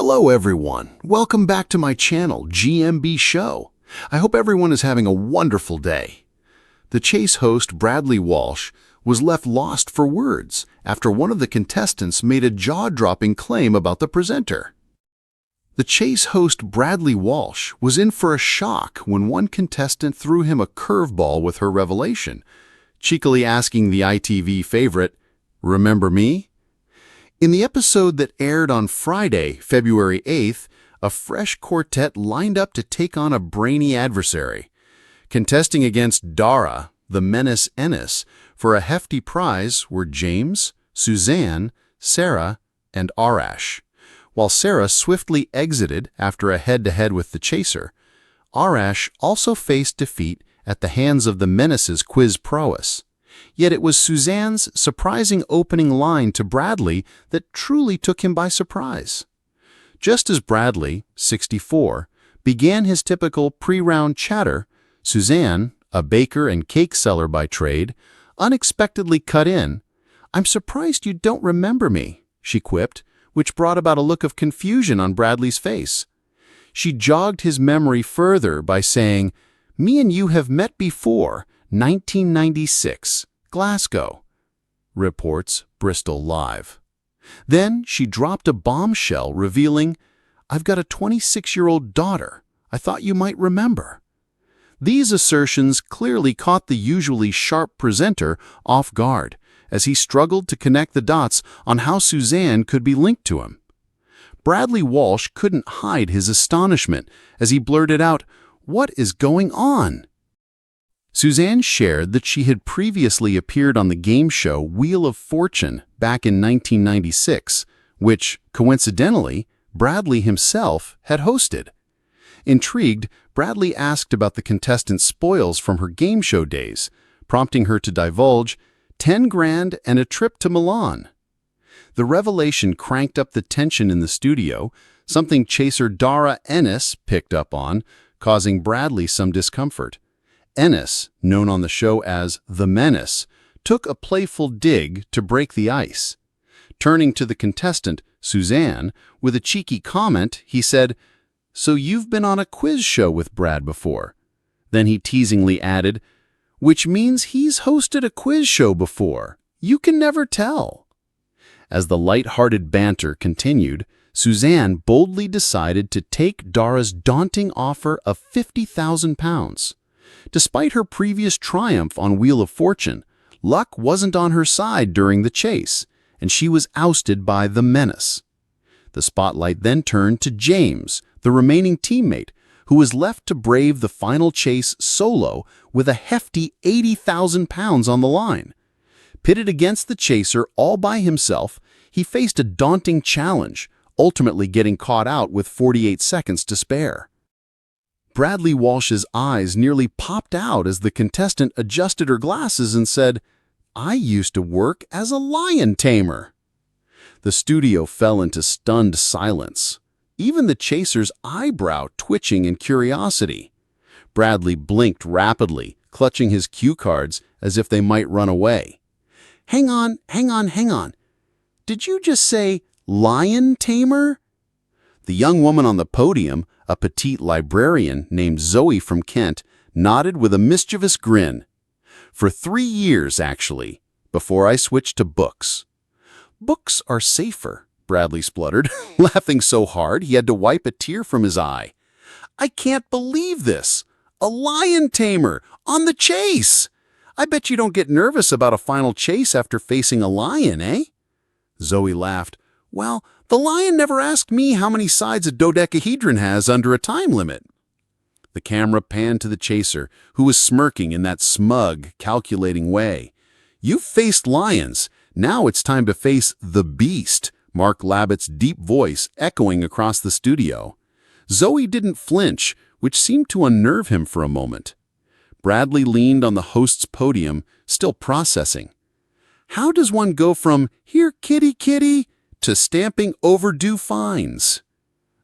Hello everyone, welcome back to my channel, GMB SHOW. I hope everyone is having a wonderful day. The Chase host, Bradley Walsh, was left lost for words after one of the contestants made a jaw-dropping claim about the presenter. The Chase host, Bradley Walsh, was in for a shock when one contestant threw him a curveball with her revelation, cheekily asking the ITV favorite, "Remember me?" In the episode that aired on Friday, February 8th, a fresh quartet lined up to take on a brainy adversary. Contesting against Dara, the menace Ennis, for a hefty prize were James, Suzanne, Sarah, and Arash. While Sarah swiftly exited after a head-to-head with the chaser, Arash also faced defeat at the hands of the menace's quiz prowess. Yet it was Suzanne's surprising opening line to Bradley that truly took him by surprise. Just as Bradley, 64, began his typical pre-round chatter, Suzanne, a baker and cake seller by trade, unexpectedly cut in. "I'm surprised you don't remember me," she quipped, which brought about a look of confusion on Bradley's face. She jogged his memory further by saying, "Me and you have met before, 1996, Glasgow," reports Bristol Live. Then she dropped a bombshell revealing, "I've got a 26-year-old daughter. I thought you might remember." These assertions clearly caught the usually sharp presenter off guard as he struggled to connect the dots on how Suzanne could be linked to him. Bradley Walsh couldn't hide his astonishment as he blurted out, "What is going on?" Suzanne shared that she had previously appeared on the game show Wheel of Fortune back in 1996, which, coincidentally, Bradley himself had hosted. Intrigued, Bradley asked about the contestant's spoils from her game show days, prompting her to divulge 10 grand and a trip to Milan. The revelation cranked up the tension in the studio, something chaser Dara Ennis picked up on, causing Bradley some discomfort. Ennis, known on the show as The Menace, took a playful dig to break the ice. Turning to the contestant, Suzanne, with a cheeky comment, he said, "So you've been on a quiz show with Brad before?" Then he teasingly added, "Which means he's hosted a quiz show before. You can never tell." As the light-hearted banter continued, Suzanne boldly decided to take Dara's daunting offer of £50,000. Despite her previous triumph on Wheel of Fortune, luck wasn't on her side during the chase, and she was ousted by the menace. The spotlight then turned to James, the remaining teammate, who was left to brave the final chase solo with a hefty £80,000 on the line. Pitted against the chaser all by himself, he faced a daunting challenge, ultimately getting caught out with 48 seconds to spare. Bradley Walsh's eyes nearly popped out as the contestant adjusted her glasses and said, "I used to work as a lion tamer." The studio fell into stunned silence, even the chaser's eyebrow twitching in curiosity. Bradley blinked rapidly, clutching his cue cards as if they might run away. Hang on. Did you just say lion tamer?" The young woman on the podium, a petite librarian named Zoe from Kent, nodded with a mischievous grin. "For 3 years, actually, before I switched to books." "Books are safer," Bradley spluttered, laughing so hard he had to wipe a tear from his eye. "I can't believe this! A lion tamer! On the chase! I bet you don't get nervous about a final chase after facing a lion, eh?" Zoe laughed. "Well, the lion never asked me how many sides a dodecahedron has under a time limit." The camera panned to the chaser, who was smirking in that smug, calculating way. "You've faced lions. Now it's time to face the beast," Mark Labbett's deep voice echoing across the studio. Zoe didn't flinch, which seemed to unnerve him for a moment. Bradley leaned on the host's podium, still processing. How does one go from "here kitty kitty" to stamping overdue fines?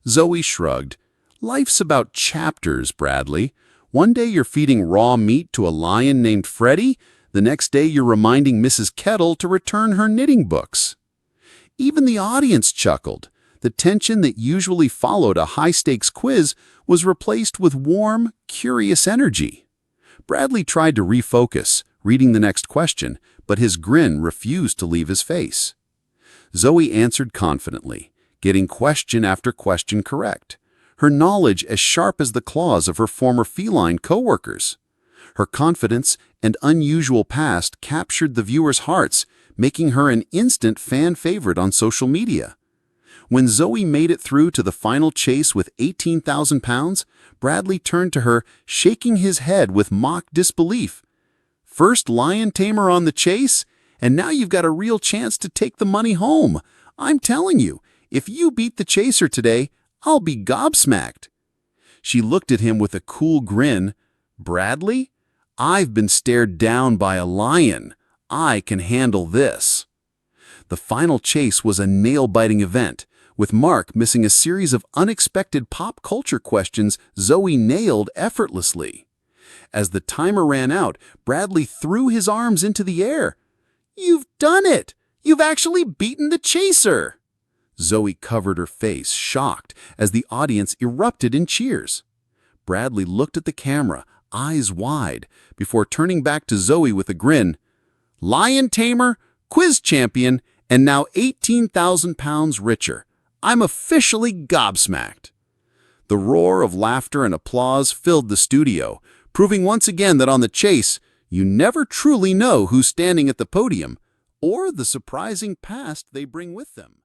Zoe shrugged. "Life's about chapters, Bradley. One day you're feeding raw meat to a lion named Freddie, the next day you're reminding Mrs. Kettle to return her knitting books." Even the audience chuckled. The tension that usually followed a high-stakes quiz was replaced with warm, curious energy. Bradley tried to refocus, reading the next question, but his grin refused to leave his face. Zoe answered confidently, getting question after question correct, her knowledge as sharp as the claws of her former feline coworkers. Her confidence and unusual past captured the viewers' hearts, making her an instant fan favorite on social media. When Zoe made it through to the final chase with 18,000 pounds, Bradley turned to her, shaking his head with mock disbelief. "First lion tamer on the chase, and now you've got a real chance to take the money home. I'm telling you, if you beat the chaser today, I'll be gobsmacked." She looked at him with a cool grin. "Bradley? I've been stared down by a lion. I can handle this." The final chase was a nail-biting event, with Mark missing a series of unexpected pop culture questions Zoe nailed effortlessly. As the timer ran out, Bradley threw his arms into the air. "You've done it! You've actually beaten the chaser!" Zoe covered her face, shocked, as the audience erupted in cheers. Bradley looked at the camera, eyes wide, before turning back to Zoe with a grin. "Lion tamer, quiz champion, and now 18,000 pounds richer. I'm officially gobsmacked." The roar of laughter and applause filled the studio, proving once again that on the chase, you never truly know who's standing at the podium or the surprising past they bring with them.